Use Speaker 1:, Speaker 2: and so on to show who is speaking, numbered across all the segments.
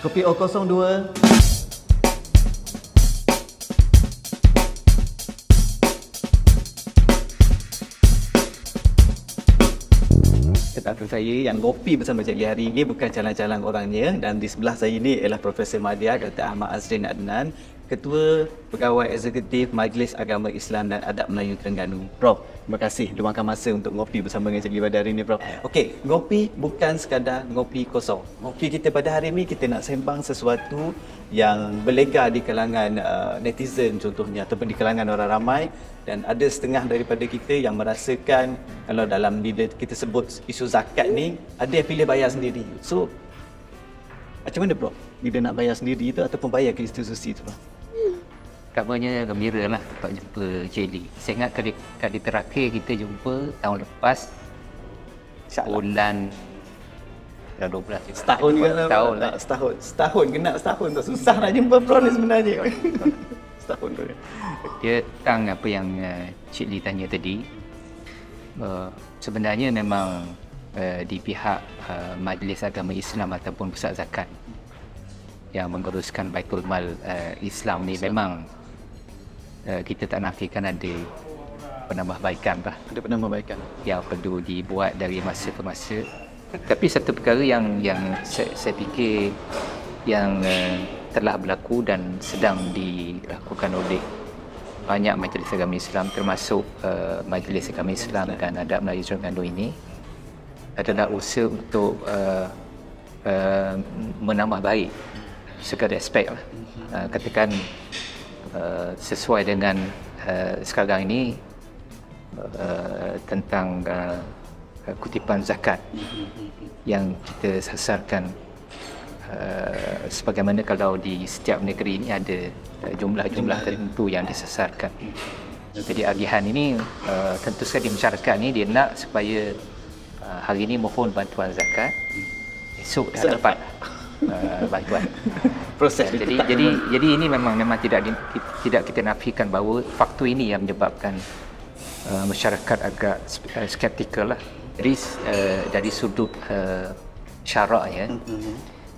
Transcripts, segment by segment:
Speaker 1: Kopi O02. Tetapi saya yang ngopi bersama cikgu hari ini bukan jalan-jalan orangnya, dan di sebelah saya ini ialah Profesor Madya Dr. Ahmad Azrin Adnan, Ketua Pegawai Eksekutif Majlis Agama Islam dan Adab Melayu Terengganu. Prof, terima kasih luangkan masa untuk ngopi bersama dengan cikgu pada hari ini, Prof. Okey, ngopi bukan sekadar ngopi kosong. Ngopi kita pada hari ini kita nak sembang sesuatu yang berlega di kalangan netizen contohnya, ataupun di kalangan orang ramai, dan ada setengah daripada kita yang merasakan kalau dalam bila kita sebut isu zakat ni, ada yang pilih bayar sendiri. So, macam mana, Prof? Bila nak bayar sendiri tu ataupun bayar ke institusi tu, Prof?
Speaker 2: Pertamanya gembira lah dapat jumpa Cik Lee. Saya ingat kali terakhir kita jumpa tahun lepas, bulan 12.
Speaker 1: Setahun ke?
Speaker 2: Setahun lah.
Speaker 1: Setahun kena setahun tu. Susah nak jumpa Prof ni sebenarnya. Setahun tu.
Speaker 2: Dia tentang apa yang Cik Lee tanya tadi. Sebenarnya memang di pihak Majlis Agama Islam ataupun Pusat Zakat yang menguruskan Baitul Mal Islam ni, memang kita tak nafikan ada penambahbaikan lah.
Speaker 1: Ada penambahbaikan
Speaker 2: yang perlu dibuat dari masa ke masa. Tapi satu perkara yang saya fikir yang telah berlaku dan sedang dilakukan oleh banyak majlis agama Islam, termasuk Majlis Agama Islam dan Adab Melayu Terengganu ini, adalah usaha untuk menambah baik segala aspek lah. Katakan sesuai dengan sekarang ini tentang kutipan zakat yang kita sasarkan, sebagaimana kalau di setiap negeri ini ada jumlah-jumlah tertentu yang disasarkan. Jadi agihan ini tentu sekali masyarakat ini dia nak supaya hari ini mohon bantuan zakat, esok dah dapat bantuan.
Speaker 1: Proses.
Speaker 2: Jadi ini memang tidak kita nafikan bahawa faktor ini yang menyebabkan masyarakat agak skeptikal lah. Jadi dari sudut syarak ya,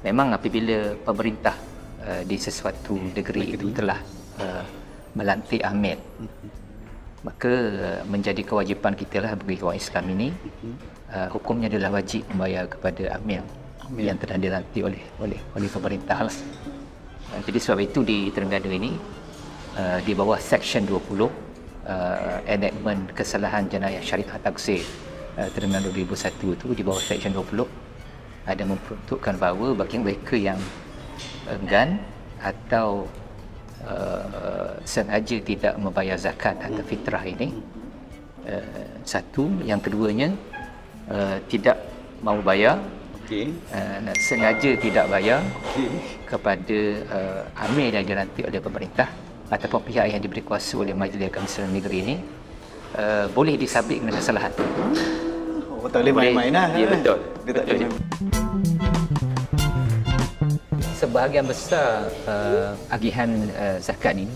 Speaker 2: memang apabila pemerintah di sesuatu negeri itu telah melantik amil, maka menjadi kewajipan kita lah bagi orang Islam ini, hukumnya adalah wajib membayar kepada amil yang telah dilantik oleh pemerintah lah. Jadi sebab itu di Terengganu ini, di bawah Section 20 Enactment Kesalahan Jenayah Syariah Taksir Terengganu 2001 itu, di bawah Section 20 ada memperuntukkan bahawa bagi mereka yang enggan atau sengaja tidak membayar zakat atau fitrah ini, satu, yang keduanya tidak mau bayar, sengaja tidak bayar kepada amil yang dilantik oleh pemerintah ataupun pihak yang diberi kuasa oleh Majlis Agama Islam negeri ini, boleh disabit dengan kesalahan.
Speaker 1: Tak boleh main-main lah.
Speaker 2: Ya, betul.
Speaker 1: Betul.
Speaker 2: Sebahagian besar agihan zakat ini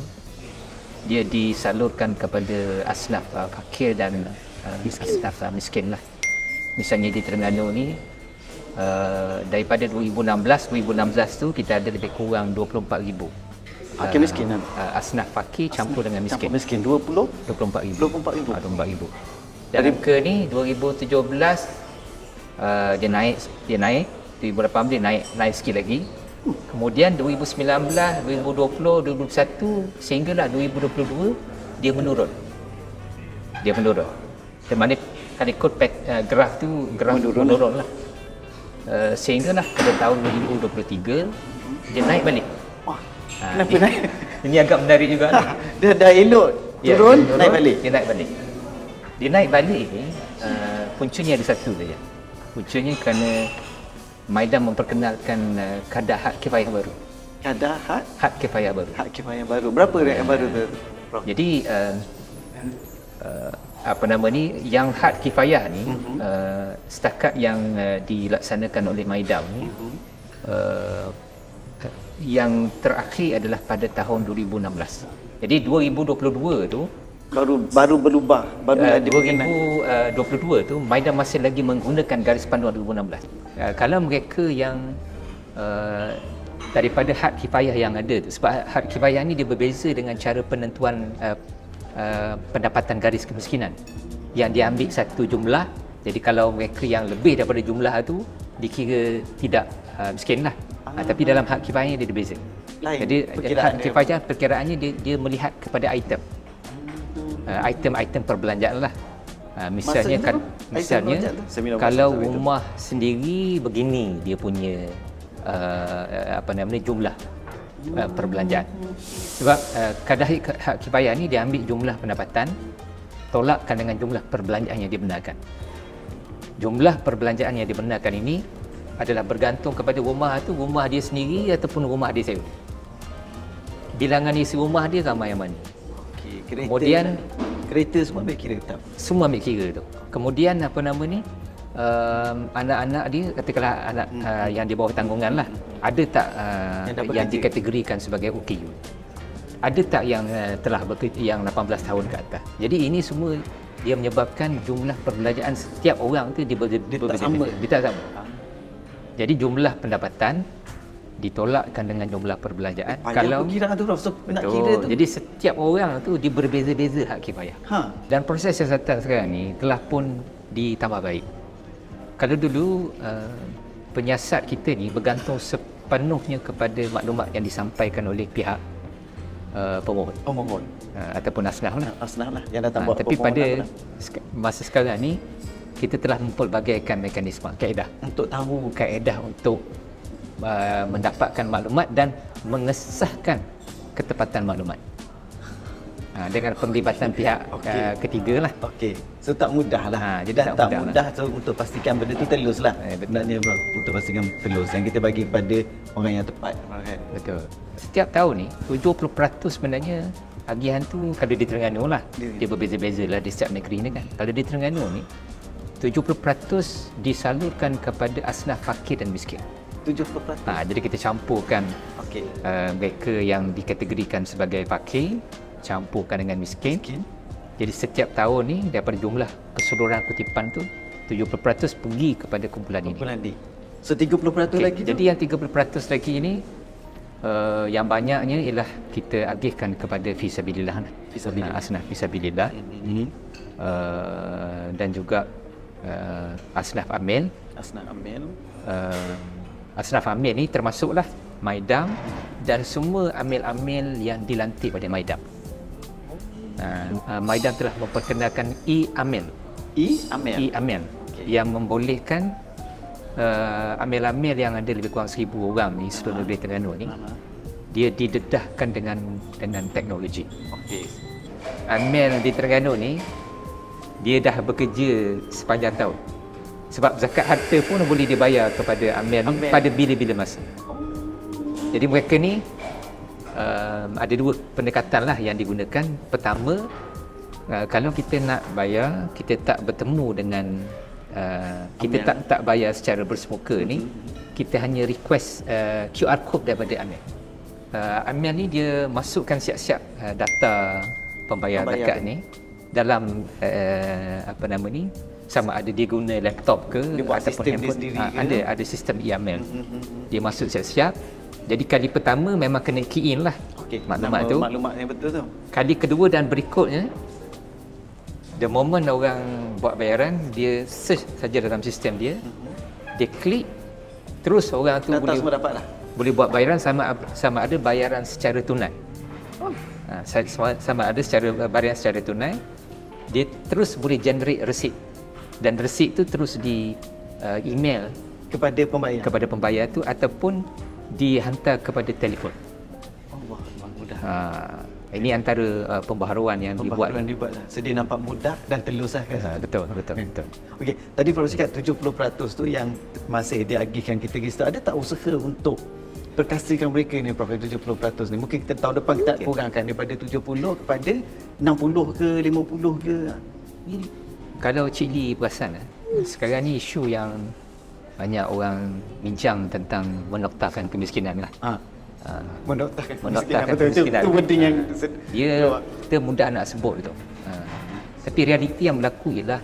Speaker 2: dia disalurkan kepada asnaf fakir dan asnaf miskin lah. Misalnya di Terengganu ni, daripada 2016 tu kita ada lebih kurang 24,000
Speaker 1: fakir miskin kan?
Speaker 2: Asnaf fakir campur dengan miskin.
Speaker 1: Campur miskin 24,000.
Speaker 2: 24,000. Dan angka ni 2017 dia naik 2018 dia naik sikit lagi. Kemudian 2019, 2020, 2021 sehinggalah 2022 dia menurun. Di mana kalau ikut graf menurun lah. Sehinggalah pada tahun 2023 dia naik balik.
Speaker 1: Kenapa naik?
Speaker 2: Ini agak menarik juga.
Speaker 1: Dia dah elok turun, naik balik.
Speaker 2: Dia naik balik ni puncanya ada satu saja. Puncanya kerana Maidan memperkenalkan kadar had kifayah baru.
Speaker 1: Kadar
Speaker 2: had kifayah baru.
Speaker 1: Had kifayah baru. Berapa yang baru tu, Prof?
Speaker 2: Jadi apa nama ni, yang had kifayah ni setakat yang dilaksanakan oleh Maidan ni, yang terakhir adalah pada tahun 2016. Jadi 2022 tu
Speaker 1: baru berubah,
Speaker 2: 2022 tu Maidan masih lagi menggunakan garis panduan 2016. Kalau mereka yang daripada had kifayah yang ada tu. Sebab had kifayah ni dia berbeza dengan cara penentuan pendapatan garis kemiskinan yang dia ambil satu jumlah. Jadi kalau mereka yang lebih daripada jumlah tu dikira tidak miskin lah. Tapi dalam had kifayah dia berbeza. Jadi had kifayah perkiraannya dia melihat kepada item. Item-item perbelanjaan lah. Misalnya kalau rumah sendiri begini dia punya jumlah perbelanjaan. Sebab kadar hak kifayah ni dia ambil jumlah pendapatan tolakkan dengan jumlah perbelanjaan yang dibenarkan. Jumlah perbelanjaan yang dibenarkan ini adalah bergantung kepada rumah dia sendiri ataupun rumah dia sewa. Bilangan isi rumah dia ramai yang mana. Kemudian
Speaker 1: kereta semua ambil kira tak?
Speaker 2: Semua ambil kira tu. Kemudian anak-anak dia, katakanlah anak yang di bawah tanggungan lah, ada tak yang dikategorikan sebagai OKU? Ada tak yang telah bekerja yang 18 tahun ke atas? Jadi ini semua dia menyebabkan jumlah perbelanjaan setiap orang tu dia tak sama. Jadi jumlah pendapatan ditolakkan dengan jumlah perbelanjaan.
Speaker 1: Kalau kira tu nak kira tu.
Speaker 2: Jadi setiap orang tu dia berbeza-beza hak kifayah. Dan proses siasatan sekarang ni telah pun ditambah baik. Kalau dulu penyiasat kita ni bergantung sepenuhnya kepada maklumat yang disampaikan oleh pihak pemohon ataupun asnaf lah
Speaker 1: yang datang buat.
Speaker 2: Tapi pada masa sekarang ni kita telah mempelbagaikan mekanisme kaedah untuk mendapatkan maklumat dan mengesahkan ketepatan maklumat dengan penglibatan pihak ketiga lah.
Speaker 1: So tak mudah lah. Jadi tak mudah so, untuk pastikan benda tu telus lah. Benarnya untuk pastikan telus yang kita bagi kepada orang yang tepat.
Speaker 2: Betul. Setiap tahun ni 70% sebenarnya agihan tu kalau di Terengganu lah. Dia berbeza-beza lah di setiap negeri ni kan. Kalau di Terengganu ni 70% disalurkan kepada asnaf fakir dan miskin.
Speaker 1: 70%.
Speaker 2: Jadi kita campurkan mereka yang dikategorikan sebagai fakir, campurkan dengan miskin. Jadi setiap tahun ni daripada jumlah keseluruhan kutipan tu 70% pergi kepada kumpulan ini.
Speaker 1: So 30% lagi tu?
Speaker 2: Jadi yang 30% lagi ini yang banyaknya ialah kita agihkan kepada fisabilillah. Asnaf fisabilillah. Dan juga asnaf amil. Asnaf amil ni termasuklah Maidam dan semua amil-amil yang dilantik pada Maidam. Maidam telah memperkenalkan e-amil. Yang membolehkan amil-amil yang ada lebih kurang 1,000 orang ni seluruh negeri Terengganu ni dia didedahkan dengan teknologi. Amil di Terengganu ni dia dah bekerja sepanjang tahun. Sebab zakat harta pun boleh dibayar kepada amil pada bila-bila masa. Jadi mereka ni ada dua pendekatan lah yang digunakan. Pertama, kalau kita nak bayar, kita tak bertemu dengan kita tak bayar secara bersemuka ni, kita hanya request QR code daripada amil. Amil ni dia masukkan siap-siap data pembayar zakat ni dalam sama ada dia guna laptop ke ataupun handphone, ada sistem e-amil. Dia masuk siap-siap. Jadi kali pertama memang kena key in lah maklumat
Speaker 1: yang betul tu.
Speaker 2: Kali kedua dan berikutnya, the moment orang buat bayaran, dia search saja dalam sistem dia, dia klik, terus orang tu boleh buat bayaran sama ada bayaran secara tunai. Sama ada bayaran secara tunai, dia terus boleh generate receipt. Dan resit tu terus di email kepada pembayar tu ataupun dihantar kepada telefon.
Speaker 1: Mudah.
Speaker 2: Ini antara pembaharuan yang dibuat.
Speaker 1: So dia nampak mudah dan telus lah kan?
Speaker 2: Betul.
Speaker 1: Okey, tadi Prof cakap 70% tu yang masih diagihkan kita register. Ada tak usaha untuk perkasakan mereka ni Prof, 70% ni? Mungkin kita tahun depan kita kurangkan daripada 70 kepada 60 ke 50 ke?
Speaker 2: Kalau Cik Lee perasan, sekarang ni isu yang banyak orang bincang tentang menoktarkan kemiskinan lah.
Speaker 1: Menoktarkan
Speaker 2: kemiskinan.
Speaker 1: Itu penting yang
Speaker 2: kita mudah nak sebut itu. Tapi realiti yang berlaku ialah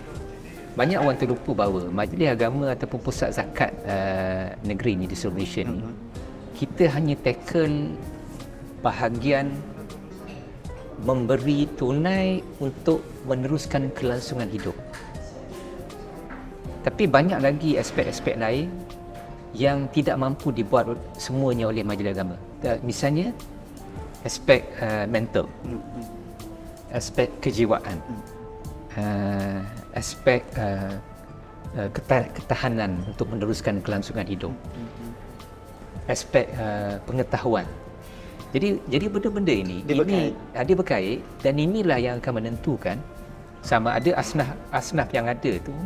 Speaker 2: banyak orang terlupa bahawa Majlis Agama ataupun Pusat Zakat negeri ni di seluruh Malaysia ni kita hanya tackle bahagian memberi tunai untuk meneruskan kelangsungan hidup. Tapi banyak lagi aspek-aspek lain yang tidak mampu dibuat semuanya oleh majlis agama. Misalnya aspek mental, aspek kejiwaan, aspek ketahanan untuk meneruskan kelangsungan hidup, aspek pengetahuan. Jadi benda-benda ini dia berkait, dan inilah yang akan menentukan sama ada asnaf yang ada tu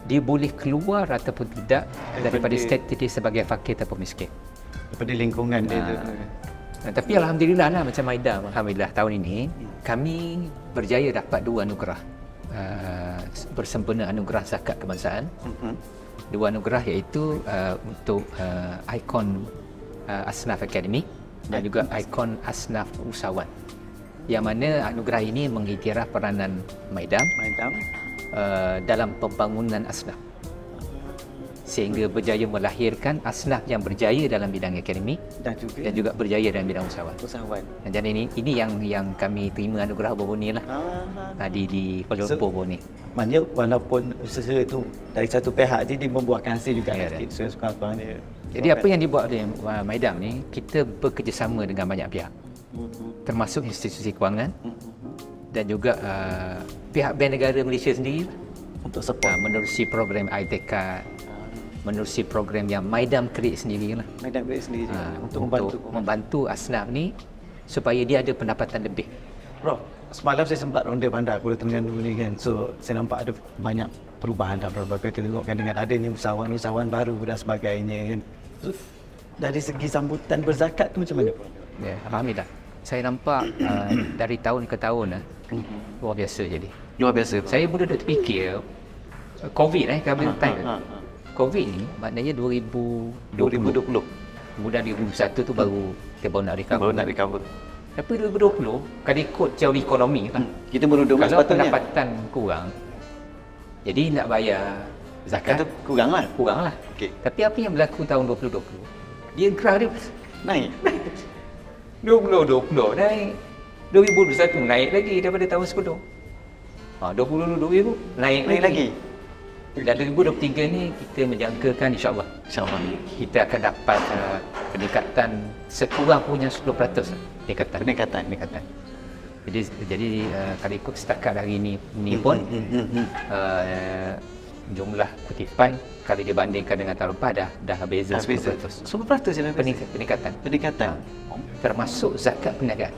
Speaker 2: dia boleh keluar ataupun tidak daripada status sebagai fakir atau miskin.
Speaker 1: Daripada lingkungan dia tu.
Speaker 2: Tapi alhamdulillah lah, macam Maidam, alhamdulillah tahun ini kami berjaya dapat 2 anugerah bersempena anugerah zakat kebangsaan. 2 anugerah iaitu untuk ikon asnaf akademik dan juga ikon asnaf usahawan, yang mana anugerah ini mengiktiraf peranan Maidam dalam pembangunan asnaf sehingga berjaya melahirkan asnaf yang berjaya dalam bidang akademik dan juga berjaya dalam bidang usahawan. Dan ini yang kami terima anugerah baru ni lah di Kuala Lumpur baru ni.
Speaker 1: Maknanya walaupun usaha itu dari satu pihak dia membuahkan hasil juga sikit.
Speaker 2: Jadi apa yang dibuat oleh Maidam ni, kita bekerjasama dengan banyak pihak, termasuk institusi kewangan dan juga pihak Bank Negara Malaysia sendiri
Speaker 1: untuk support
Speaker 2: menerusi program ITK, menerusi program yang Maidam create sendiri lah.
Speaker 1: Maidam create sendiri
Speaker 2: untuk membantu asnaf ni supaya dia ada pendapatan lebih.
Speaker 1: Bro, semalam saya sempat ronda bandar Kuala Terengganu ni kan. So saya nampak ada banyak perubahan dan berbagai keluarkan dengan adanya usahawan baru dan sebagainya kan. So, dari segi sambutan berzakat tu macam mana?
Speaker 2: Ya, alhamdulillah. Saya nampak dari tahun ke tahun luar biasa jadi.
Speaker 1: Luar biasa.
Speaker 2: Saya pun dah terfikir COVID COVID ni maknanya 2020. Kemudian 2021 tu baru kita baru nak recover. Tapi 2020 kalau ikut teori ekonomi kan,
Speaker 1: kita berundung
Speaker 2: kalau pendapatan kurang, jadi nak bayar zakat
Speaker 1: kurang lah.
Speaker 2: Okay. Tapi apa yang berlaku tahun 2020? Dia graf dia
Speaker 1: naik.
Speaker 2: 2020 naik, 2021 naik lagi daripada tahun sebelum. 2022 naik lagi. Dan 2023 ni kita menjangkakan insya-Allah kita akan dapat peningkatan sekurang-kurangnya 10% peningkatan. Jadi kalau ikut setakat hari ini pun jumlah kutipan kalau dibandingkan dengan tahun lepas dah beza 10%.
Speaker 1: 10%
Speaker 2: peningkatan. Termasuk zakat perniagaan.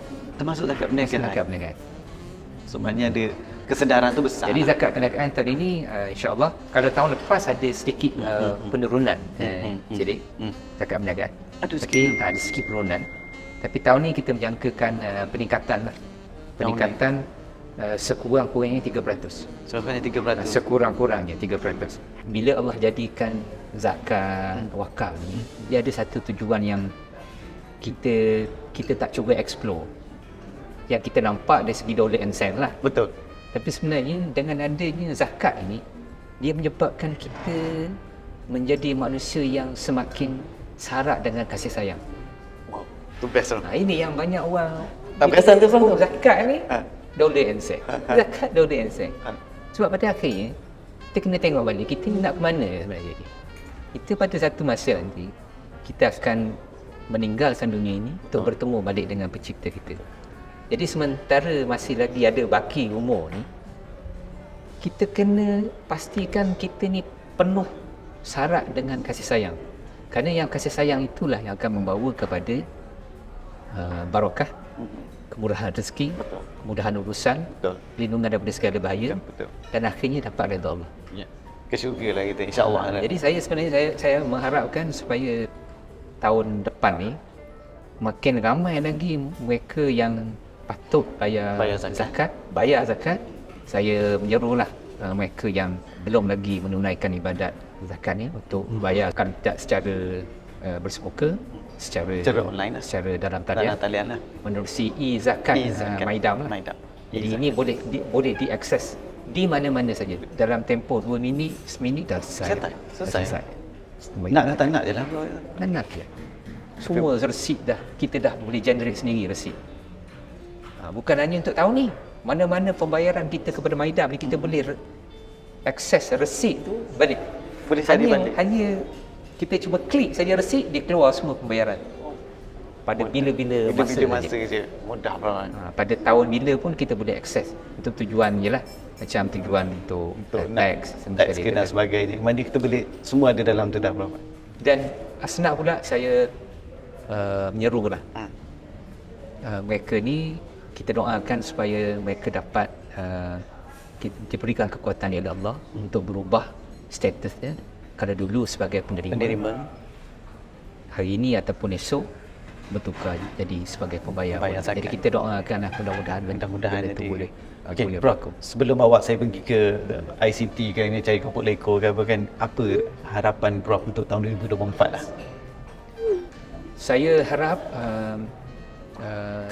Speaker 1: So maknanya ada kesedaran tu besar.
Speaker 2: Jadi zakat perniagaan tahun ini insya-Allah, kalau tahun lepas ada sedikit penurunan. Jadi zakat perniagaan ada sedikit penurunan. Tapi tahun ni kita menjangkakan peningkatan sekurang-kurangnya 3%. Sekurang-kurangnya 3%. Bila Allah jadikan zakat wakaf ni, dia ada satu tujuan yang kita tak cuba explore. Yang kita nampak dari segi dollar and cent lah.
Speaker 1: Betul.
Speaker 2: Tapi sebenarnya dengan adanya zakat ini, dia menyebabkan kita menjadi manusia yang semakin syarat dengan kasih sayang.
Speaker 1: Wow, tu best lah.
Speaker 2: Ini yang banyak orang
Speaker 1: tak perasan tu faham.
Speaker 2: Zakat ni dollar and cent. Zakat dollar and cent. Sebab pada akhirnya kita kena tengok balik kita nak ke mana sebenarnya ni. Kita pada satu masa nanti kita akan meninggalkan dunia ini untuk bertemu balik dengan pencipta kita. Jadi sementara masih lagi ada baki umur ni, kita kena pastikan kita ni penuh syarat dengan kasih sayang. Kerana yang kasih sayang itulah yang akan membawa kepada barakah, kemurahan rezeki, kemudahan urusan, perlindungan daripada segala bahaya, dan akhirnya dapat redha Allah.
Speaker 1: Ya. Ke syurga lah kita, insya-Allah.
Speaker 2: Jadi saya mengharapkan supaya tahun depan ni makin ramai lagi mereka yang patut bayar zakat. Saya menyerulah mereka yang belum lagi menunaikan ibadat zakat ni untuk bayarkan tidak secara bersemuka, secara
Speaker 1: online,
Speaker 2: secara dalam talian
Speaker 1: lah.
Speaker 2: Menerusi e-zakat Maidam lah. Jadi ini boleh diakses di mana-mana saja. Dalam tempoh 2 minit, seminit dah selesai.
Speaker 1: Nak je lah.
Speaker 2: Nak je. Semua resit dah, kita dah boleh generate sendiri resit. Bukan hanya untuk tahun ni, mana-mana pembayaran kita kepada Maidam ni kita boleh akses resit tu balik.
Speaker 1: Boleh cari balik.
Speaker 2: Hanya kita cuma klik saja resit, dia keluar semua pembayaran. Pada bila-bila masa
Speaker 1: je. Mudah banget.
Speaker 2: Pada tahun bila pun kita boleh akses. Itu tujuan je lah. Macam tujuan untuk tax
Speaker 1: dan sebagainya. Mana kita boleh, semua ada dalam tu dah berapa.
Speaker 2: Dan asnaf pula saya menyeru lah. Mereka ni kita doakan supaya mereka dapat diberikan kekuatan oleh Allah untuk berubah statusnya. Kalau dulu sebagai penerima, hari ini ataupun esok bertukar jadi sebagai pembayar. Jadi kita doakan mudah-mudahan itu boleh.
Speaker 1: Okey, Prof, sebelum awak saya pergi ke ICT kan, ini cari kopok leko ke apa kan, apa harapan Prof untuk tahun 2024 lah?
Speaker 2: Saya harap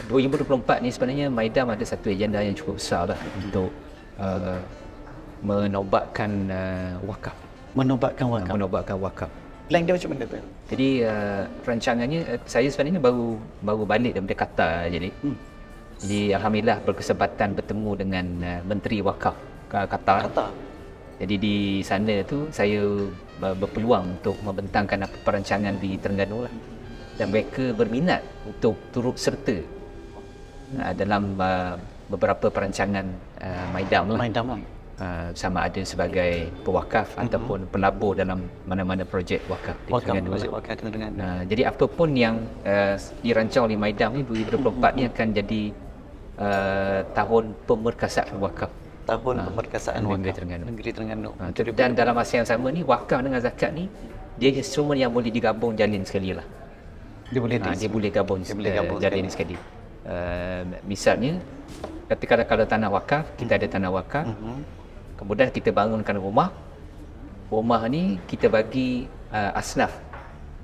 Speaker 2: 2024 ni sebenarnya Maidam ada satu agenda yang cukup besar lah untuk menobatkan wakaf.
Speaker 1: Menobatkan wakaf. Plan dia macam mana tu?
Speaker 2: Jadi rancangannya, saya sebenarnya baru balik daripada Qatar jadi. Jadi alhamdulillah berkesempatan bertemu dengan Menteri Wakaf Qatar. Jadi di sana tu saya berpeluang untuk membentangkan apa perancangan di Terengganu lah. Dan mereka berminat untuk turut serta dalam beberapa perancangan Maidam lah. Sama ada sebagai pewakaf ataupun pelabur dalam mana-mana projek wakaf di Terengganu. Jadi apa pun yang dirancang oleh Maidam ni 2024 ni akan jadi tahun pemerkasaan wakaf.
Speaker 1: Pemerkasaan wakaf negeri Terengganu.
Speaker 2: Dan dalam masa yang sama ni wakaf dengan zakat ni dia semua yang boleh digabung jalin sekali lah. Dia boleh gabung jalin sekali. Misalnya kalau tanah wakaf, kita ada tanah wakaf. Kemudian kita bangunkan rumah. Rumah ni kita bagi asnaf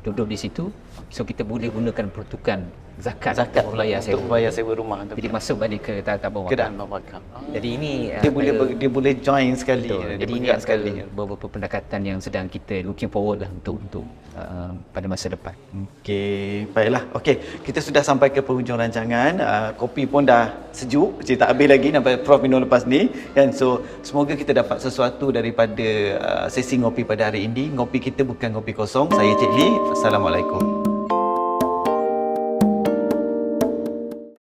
Speaker 2: duduk di situ. So kita boleh gunakan peruntukan zakat untuk bayar sewa rumah. Jadi masuk balik ke tabung wakaf. Jadi ini
Speaker 1: dia boleh join sekali.
Speaker 2: Jadi ini beberapa pendekatan yang sedang kita looking forward lah untuk pada masa depan.
Speaker 1: Okey, baiklah. Okey, kita sudah sampai ke penghujung rancangan. Kopi pun dah sejuk, tak habis lagi nampak Prof minum lepas ni. Kan, so semoga kita dapat sesuatu daripada sesi ngopi pada hari ini. Ngopi kita bukan ngopi kosong. Saya Cik Lee. Assalamualaikum.